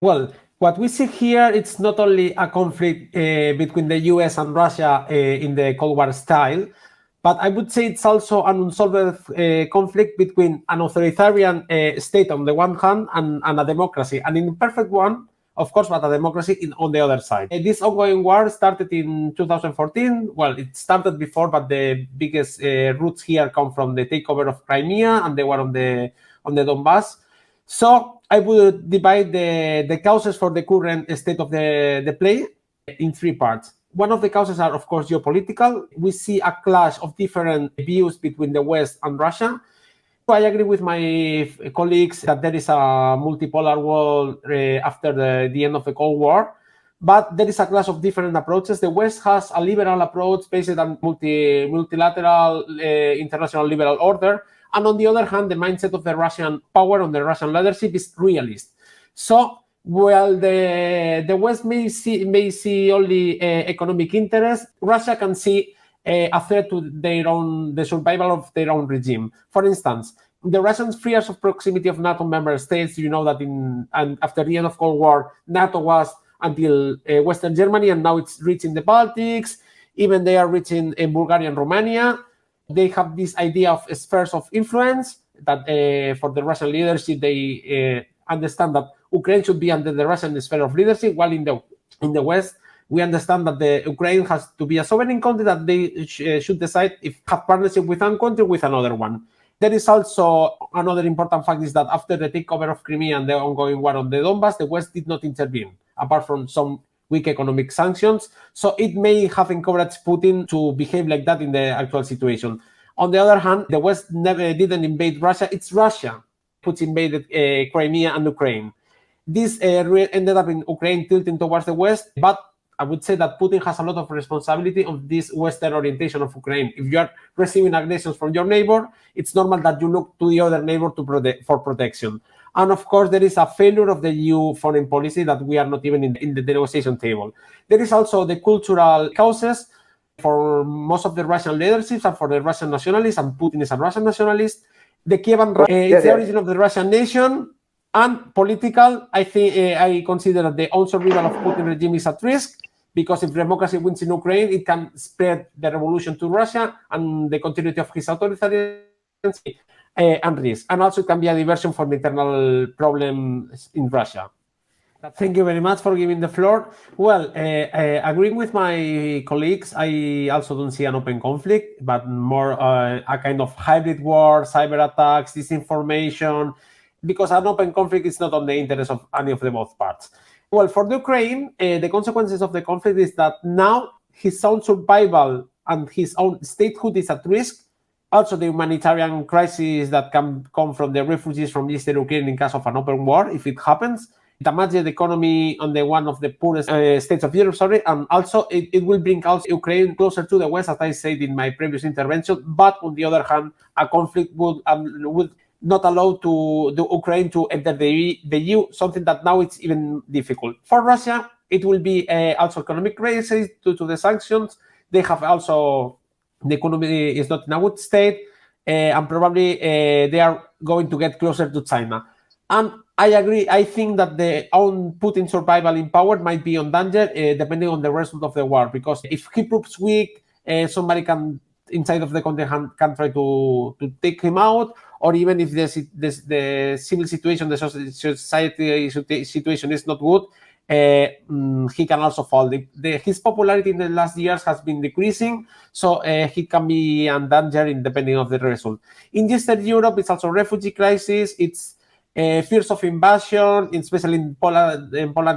Well, what we see here, it's not only a conflict between the US and Russia in the Cold War style, but I would say it's also an unsolved conflict between an authoritarian state on the one hand and a democracy, an imperfect one, of course, but a democracy on the other side. This ongoing war started in 2014. Well, it started before, but the biggest roots here come from the takeover of Crimea and the war on the Donbass. So I would divide the causes for the current state of the play in three parts. One of the causes are, of course, geopolitical. We see a clash of different views between the West and Russia. I agree with my colleagues that there is a multipolar world after the end of the Cold War, but there is a clash of different approaches. The West has a liberal approach based on multilateral international liberal order, and on the other hand, the mindset of the Russian power and the Russian leadership is realist. So while the West may see only economic interest, Russia can see a threat to the survival of their own regime. For instance, the Russian fears of proximity of NATO member states. You know that after the end of Cold War, NATO was until Western Germany, and now it's reaching the Baltics. Even they are reaching Bulgaria and Romania. They have this idea of spheres of influence that for the Russian leadership, they understand that Ukraine should be under the Russian sphere of leadership, while in the West, we understand that the Ukraine has to be a sovereign country, that they should decide if have partnership with one country with another one. There is also another important fact is that after the takeover of Crimea and the ongoing war on the Donbass, the West did not intervene, apart from some weak economic sanctions. So it may have encouraged Putin to behave like that in the actual situation. On the other hand, the West never didn't invade Russia. It's Russia which invaded Crimea and Ukraine. This ended up in Ukraine tilting towards the West, but I would say that Putin has a lot of responsibility of this Western orientation of Ukraine. If you are receiving aggressions from your neighbor, it's normal that you look to the other neighbor for protection. And of course, there is a failure of the EU foreign policy that we are not even in the negotiation table. There is also the cultural causes for most of the Russian leaderships and for the Russian nationalists, and Putin is a Russian nationalist. The Kievan is the origin of the Russian nation. And political, I think I consider that the own survival of Putin regime is at risk, because if democracy wins in Ukraine, it can spread the revolution to Russia and the continuity of his authoritarianism and risk. And also it can be a diversion for the internal problems in Russia. Thank you very much for giving the floor. Well, agreeing with my colleagues, I also don't see an open conflict, but more a kind of hybrid war, cyber attacks, disinformation, because an open conflict is not on the interest of any of the both parts. Well, for the Ukraine, the consequences of the conflict is that now his own survival and his own statehood is at risk. Also, the humanitarian crisis that can come from the refugees from Eastern Ukraine in case of an open war, if it happens. Damage the economy on the one of the poorest states of Europe, and also it will bring also Ukraine closer to the West, as I said in my previous intervention. But on the other hand, a conflict would not allow to the Ukraine to enter the EU, something that now it's even difficult. For Russia, it will be also economic crisis due to the sanctions. They have also, the economy is not in a good state, and probably they are going to get closer to China. And I agree. I think that the own Putin survival in power might be on danger, depending on the result of the war. Because if he proves weak, somebody can inside of the country can try to take him out, or even if the civil situation, the society situation is not good, he can also fall. His popularity in the last years has been decreasing, so he can be in danger depending on the result. In Eastern Europe, it's also refugee crisis. It's fears of invasion, especially in Poland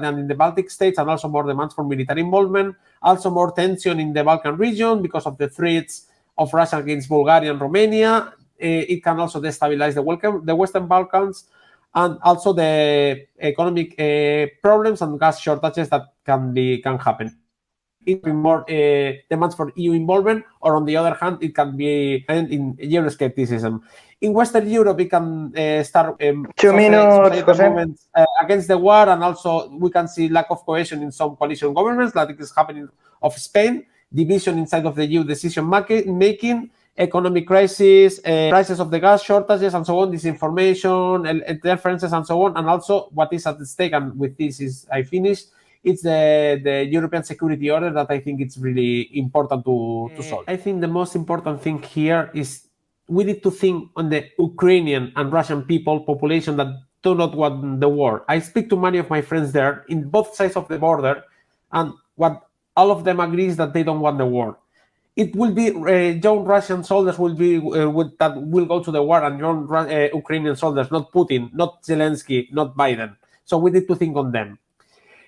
and in the Baltic states, and also more demands for military involvement. Also more tension in the Balkan region because of the threats of Russia against Bulgaria and Romania. It can also destabilize the Western Balkans, and also the economic problems and gas shortages that can happen. It can be more demands for EU involvement, or on the other hand, it can be in Euroscepticism. In Western Europe, it can start 2 minutes, movements against the war, and also we can see lack of cohesion in some coalition governments, like is happening of Spain, division inside of the EU decision making, economic crisis, prices of the gas shortages, and so on, disinformation, interferences, and so on. And also, what is at stake, and with this is I finish, it's the European security order that I think it's really important to solve. I think the most important thing here is we need to think on the Ukrainian and Russian population that do not want the war. I speak to many of my friends there in both sides of the border, and what all of them agree is that they don't want the war. It will be young Russian soldiers that will go to the war, and young Ukrainian soldiers, not Putin, not Zelensky, not Biden. So we need to think on them.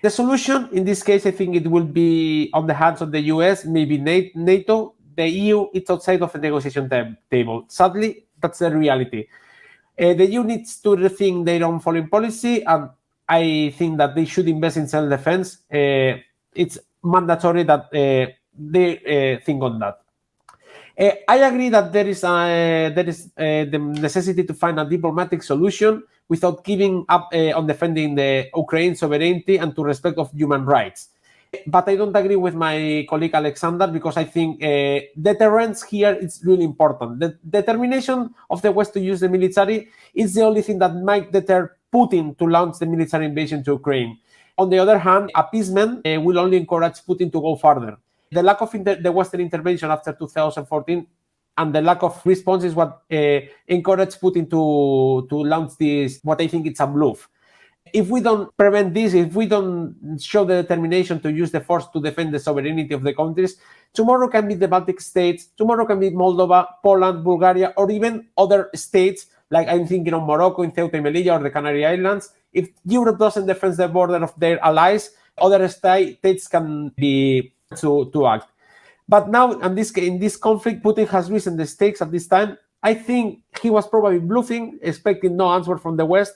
The solution in this case, I think it will be on the hands of the US, maybe NATO. The EU is outside of the negotiation table. Sadly, that's the reality. The EU needs to rethink their own foreign policy, and I think that they should invest in self-defense. It's mandatory that they think on that. I agree that there is the necessity to find a diplomatic solution without giving up on defending the Ukraine sovereignty and to respect of human rights. But I don't agree with my colleague Alexander, because I think deterrence here is really important. The determination of the West to use the military is the only thing that might deter Putin to launch the military invasion to Ukraine. On the other hand, appeasement will only encourage Putin to go further. The lack of the Western intervention after 2014 and the lack of response is what encouraged Putin to launch this, what I think it's a bluff. If we don't prevent this, if we don't show the determination to use the force to defend the sovereignty of the countries, tomorrow can be the Baltic states, tomorrow can be Moldova, Poland, Bulgaria, or even other states, like I'm thinking of Morocco, in Ceuta and Melilla, or the Canary Islands. If Europe doesn't defend the border of their allies, other states can be to act. But now, in this conflict, Putin has risen the stakes at this time. I think he was probably bluffing, expecting no answer from the West,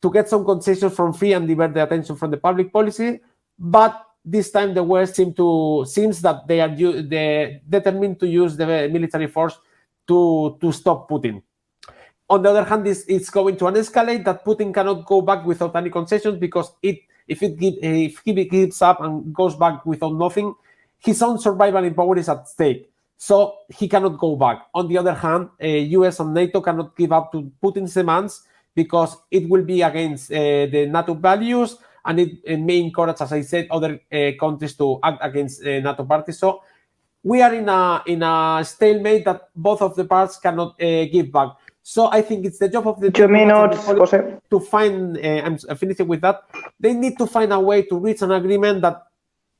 to get some concessions from free and divert the attention from the public policy. But this time the West seems that they are determined to use the military force to stop Putin. On the other hand, it's going to escalate that Putin cannot go back without any concessions, because if he gives up and goes back without nothing, his own survival in power is at stake. So he cannot go back. On the other hand, US and NATO cannot give up to Putin's demands, because it will be against the NATO values, and it may encourage, as I said, other countries to act against NATO parties. So we are in a stalemate that both of the parts cannot give back. So I think it's the job of the to find, I'm finishing with that, they need to find a way to reach an agreement that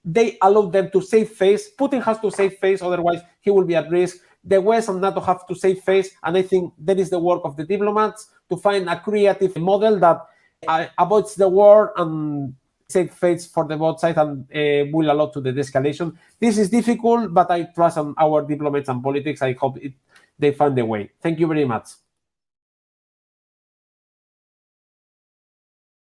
they allow them to save face. Putin has to save face, otherwise he will be at risk. The West and NATO have to save face, and I think that is the work of the diplomats, to find a creative model that avoids the war and save face for the both sides, and will allow to the de-escalation. This is difficult, but I trust on our diplomats and politics. I hope they find a way. Thank you very much.